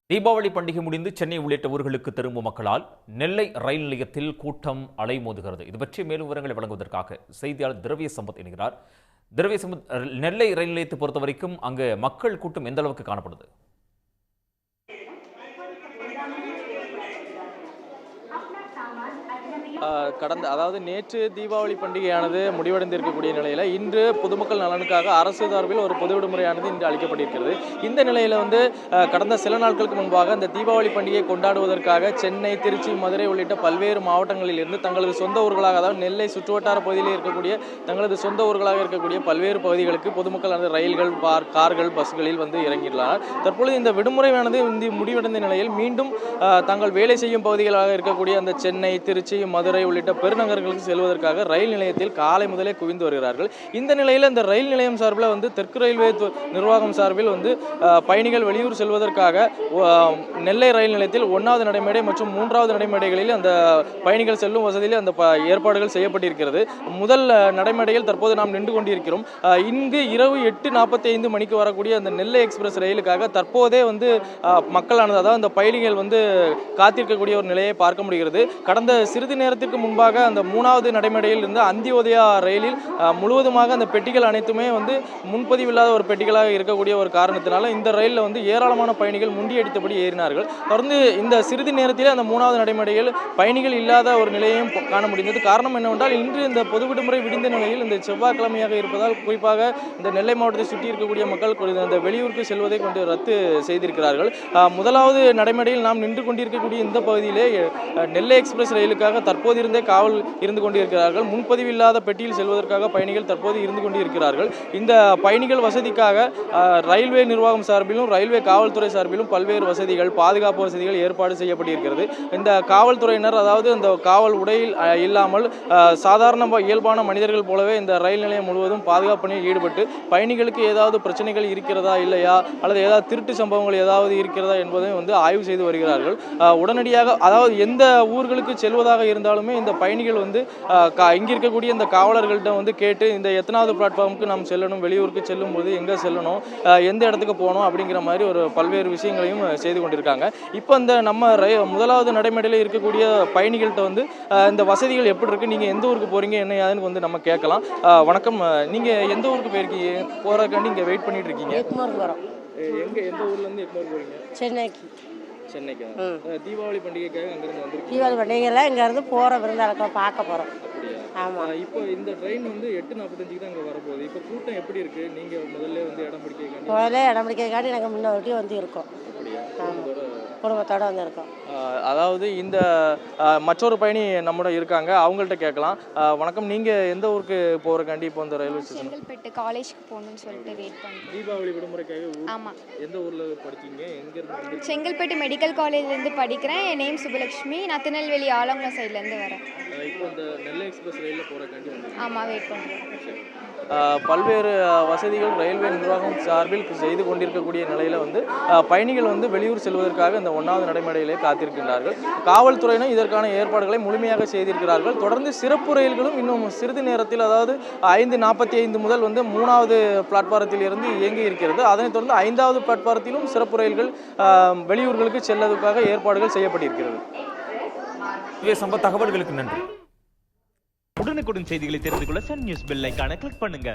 தீபாவளி பண்டிகை முடிந்து சென்னை உள்ளிட்ட ஊர்களுக்கு திரும்பும் மக்களால் நெல்லை ரயில் நிலையத்தில் கூட்டம் அலைமோதுகிறது. இது பற்றி மேலும் விவரங்களை வழங்குவதற்காக செய்தியாளர் திரவிய சம்பத் இணைகிறார். திரவிய சம்பத், நெல்லை ரயில் நிலையத்தை பொறுத்த வரைக்கும் அங்கு மக்கள் கூட்டம் எந்த அளவுக்கு காணப்படுது? நேற்று தீபாவளி பண்டிகையானது முடிவடைந்திருக்கக்கூடிய நிலையில் இன்று பொதுமக்கள் நலனுக்காக அரசு சார்பில் ஒரு பொது விடுமுறையானது இன்று அளிக்கப்பட்டிருக்கிறது. இந்த நிலையில் கடந்த சில நாட்களுக்கு முன்பாக இந்த தீபாவளி பண்டிகையை கொண்டாடுவதற்காக சென்னை, திருச்சி, மதுரை உள்ளிட்ட பல்வேறு மாவட்டங்களில் இருந்து தங்களது சொந்த ஊர்களாக, அதாவது நெல்லை சுற்றுவட்டார பகுதியில் இருக்கக்கூடிய தங்களது சொந்த ஊர்களாக இருக்கக்கூடிய பல்வேறு பகுதிகளுக்கு பொதுமக்கள் ரயில்கள், கார்கள், பஸ்களில் இறங்கியுள்ளனர். தற்பொழுது இந்த விடுமுறையானது முடிவடைந்த நிலையில் மீண்டும் தங்கள் வேலை செய்யும் பகுதிகளாக இருக்கக்கூடிய அந்த சென்னை, திருச்சி, மதுரை உள்ளிட்ட பெருநகர்களுக்கு செல்வதற்காக ரயில் நிலையத்தில் காலை முதலே குவிந்து வருகிறார்கள். இந்த நிலையில் இந்த ரயில் நிலையம் சார்பில் தெற்கு ரயில்வே நிர்வாகம் சார்பில் பயணிகள் வெளியூர் செல்வதற்காக நெல்லை ரயில் நிலையத்தில் 1வது நடைமேடை மற்றும் 3வது நடைமேடைகளில் அந்த பயணிகள் செல்லும் வசதியில் அந்த ஏற்பாடுகள் செய்யப்பட்டிருக்கிறது. முதல் நடைமேடையில் தற்போது நாம் நின்று கொண்டிருக்கிறோம். இங்கு இரவு 8:45 மணிக்கு வரக்கூடிய அந்த நெல்லை எக்ஸ்பிரஸ் ரயிலுக்காக தற்போதே மக்களானது, அதாவது அந்த பயணிகள் காத்திருக்கக்கூடிய ஒரு நிலையை பார்க்க முடிகிறது. கடந்த சிறிது நேரத்திற்கு முன்பாக அந்த 3வது நடைமேடையில் இருந்து அந்தியோதயா ரயிலில் முழுவதுமாக அந்த பெட்டிகள் அனைத்துமே முன்பதிவில்லாத ஒரு பெட்டிகளாக இருக்கக்கூடிய ஒரு காரணத்தினால இந்த ரயிலில் ஏராளமான பயணிகள் முண்டியடித்தபடி ஏறினார்கள். தொடர்ந்து இந்த சிறிது நேரத்திலே அந்த 3வது நடைமேடையில் பயணிகள் இல்லாத ஒரு நிலையையும் காண முடிந்தது. காரணம் என்னவென்றால் இன்று இந்த பொது விடுமுறை விடிந்த நிலையில் இந்த செவ்வாய்க்கிழமையாக இருப்பதால் குறிப்பாக இந்த நெல்லை மாவட்டத்தை சுற்றி இருக்கக்கூடிய மக்கள் அந்த வெளியூருக்கு செல்வதை ரத்து செய்திருக்கிறார்கள். முதலாவது நடைமேடையில் நாம் நின்று கொண்டிருக்கக்கூடிய இந்த பகுதியிலே நெல்லை எக்ஸ்பிரஸ் ரயிலுக்காக தற்போது இருந்தே காவல் இருந்து கொண்டிருக்கிறார்கள். முன்பதிவில்லாத பெட்டியில் செல்வதற்காக பயணிகள் தற்போது இருந்து கொண்டிருக்கிறார்கள். இந்த பயணிகள் வசதிக்காக ரயில்வே நிர்வாகம் சார்பிலும் ரயில்வே காவல்துறை சார்பிலும் பல்வேறு வசதிகள், பாதுகாப்பு வசதிகள் ஏற்பாடு செய்யப்பட்டிருக்கிறது. இந்த காவல்துறையினர், அதாவது இந்த காவல் உடையில் இல்லாமல் சாதாரண இயல்பான மனிதர்கள் போலவே இந்த ரயில் நிலையம் முழுவதும் பாதுகாப்பு பணியில் ஈடுபட்டு பயணிகளுக்கு ஏதாவது பிரச்சனைகள் இருக்கிறதா இல்லையா, அல்லது ஏதாவது திருட்டு சம்பவங்கள் ஏதாவது இருக்கிறதா என்பதை ஆய்வு செய்து வருகிறார்கள். உடனடியாக, அதாவது எந்த ஊர்களுக்கு செல்வதாக இருந்தாலுமே இந்த பயணிகள் இங்கே இருக்கக்கூடிய இந்த காவலர்கள்ட்ட கேட்டு இந்த எத்தனாவது பிளாட்ஃபார்முக்கு நாம் செல்லணும், வெளியூருக்கு செல்லும் போது எங்கே செல்லணும், எந்த இடத்துக்கு போகணும் அப்படிங்கிற மாதிரி ஒரு பல்வேறு விஷயங்களையும் செய்து கொண்டிருக்காங்க. இப்போ இந்த நம்ம முதலாவது நடைமேடையில் இருக்கக்கூடிய பயணிகள்கிட்ட இந்த வசதிகள் எப்படி இருக்குது, நீங்கள் எந்த ஊருக்கு போகிறீங்க, என்ன யாதுன்னு நம்ம கேட்கலாம். வணக்கம், நீங்கள் எந்த ஊருக்கு போயிருக்கீங்க, போகிறக்காண்டி இங்கே வெயிட் பண்ணிட்டு இருக்கீங்க? எங்கே, எந்த ஊர்லேருந்து எக்மோர் போகிறீங்க? சென்னைக்கு. தீபாவளி பண்டிகைக்காக அங்கிருந்து வந்துருக்கு. தீபாவளி பண்டிகைலாம் இங்கேருந்து போகிற விருந்தாளக்க பார்க்க போகிறோம். ஆமாம். இப்போ இந்த ட்ரெயின் 8:45 தான் இங்கே வரப்போகுது. இப்போ கூட்டம் எப்படி இருக்குது? நீங்கள் முதல்ல இடம் பிடிக்கிறதுக்காண்டி நாங்கள் முன்னாடி இருக்கோம். குடும்பத்தோடு இருக்கோம். அதாவது இந்த மற்றொரு பயணி நம்மளோட இருக்காங்க, அவங்கள்ட்ட கேட்கலாம். வணக்கம், நீங்கள் எந்த ஊருக்கு போகிறக்காண்டி இப்போ இந்த ரயில்வே ஸ்டேஷன்? செங்கல்பட்டு காலேஜுக்கு போகணும்னு சொல்லிட்டு வெயிட் பண்ணுறோம். தீபாவளி விடுமுறைக்காக? ஆமாம். எந்த ஊரில் படிச்சீங்க, எங்கேருந்து? செங்கல்பட்டு மெடிக்கல் காலேஜ்லேருந்து படிக்கிறேன். என் நேம் சுபலக்ஷ்மி. நான் திருநெல்வேலி ஆலங்குளம் சைட்லேருந்து வரேன். இப்போ இந்த நெல்லை எக்ஸ்பிரஸ் ரயிலில் போகிறக்காண்டி ஆமாம், வெயிட் பண்ணுறோம். பல்வேறு வசதிகள் ரயில்வே நிர்வாகம் சார்பில் செய்து கொண்டிருக்கக்கூடிய நிலையில் பயணிகள் வெளியூர் செல்வதற்காக இந்த 1வது நடைமேடையிலே காத்திருக்கின்றார்கள். காவல்துறையினர் இதற்கான ஏற்பாடுகளை முழுமையாக செய்திருக்கிறார்கள். தொடர்ந்து சிறப்பு ரயில்களும் இன்னும் சிறிது நேரத்தில், அதாவது 5:45 முதல் 3வது பிளாட்பாரத்தில் இருந்து இயங்கி இருக்கிறது. அதனைத் தொடர்ந்து 5வது பிளாட்பாரத்திலும் சிறப்பு ரயில்கள் வெளியூர்களுக்கு செல்வதற்காக ஏற்பாடுகள் செய்யப்பட்டிருக்கிறது. சம்பத், தகவல்களுக்கு நன்றி. உடனுக்குடன் செய்திகளை தெரிந்து கொள்ள சன் நியூஸ் பெல் ஐகானை கிளிக் பண்ணுங்க.